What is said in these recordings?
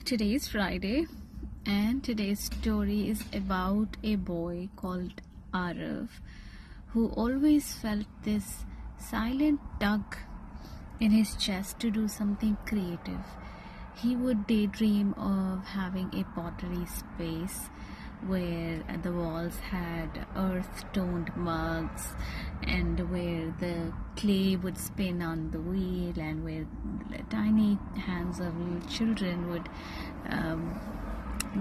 Today is Friday, and today's story is about a boy called Arav who always felt this silent tug in his chest to do something creative. He would daydream of having a pottery space where the walls had earth-toned mugs and where the clay would spin on the wheel and where tiny hands of little children would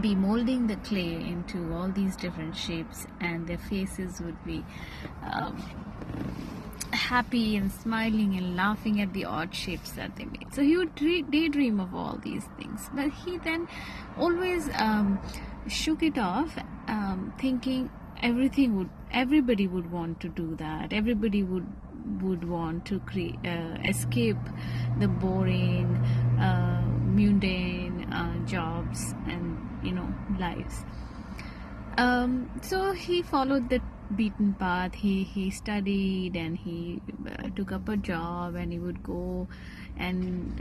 be molding the clay into all these different shapes, and their faces would be happy and smiling and laughing at the odd shapes that they made. So he would daydream of all these things, but he then always shook it off, thinking everybody would want to do that. Everybody would want to escape the boring, mundane jobs and lives. So he followed the beaten path. He studied and he took up a job, and he would go and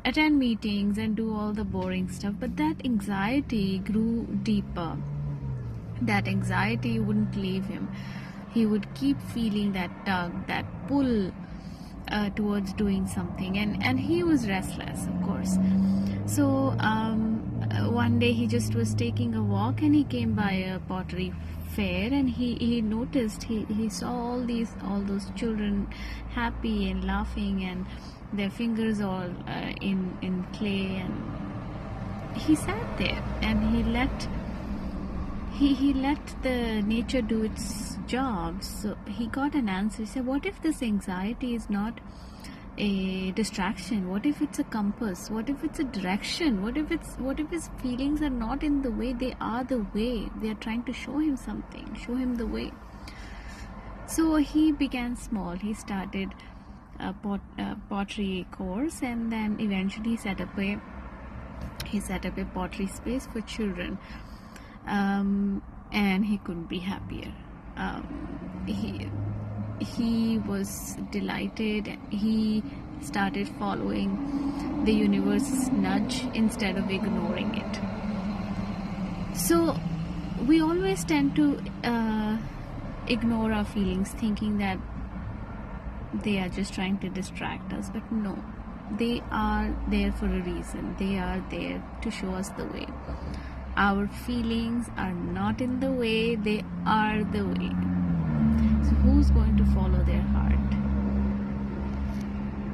attend meetings and do all the boring stuff. But that anxiety grew deeper. That anxiety wouldn't leave him. He would keep feeling that tug, that pull towards doing something, and he was restless, of course. So one day he just was taking a walk, and he came by a pottery fair, and he noticed, he saw all those children happy and laughing, and their fingers all in clay, and he sat there and he let the nature do its job. So he got an answer. He said, what if this anxiety is not a distraction? What if it's a compass? What if it's a direction? What if his feelings are not in the way, they are the way? They are trying to show him something, show him the way. So he began small. He started a pottery course, and then eventually set up a pottery space for children, and he couldn't be happier. He was delighted. He started following the universe's nudge instead of ignoring it. So we always tend to ignore our feelings, thinking that they are just trying to distract us. But no, they are there for a reason. They are there to show us the way. Our feelings are not in the way, they are the way. So who's going to follow their heart?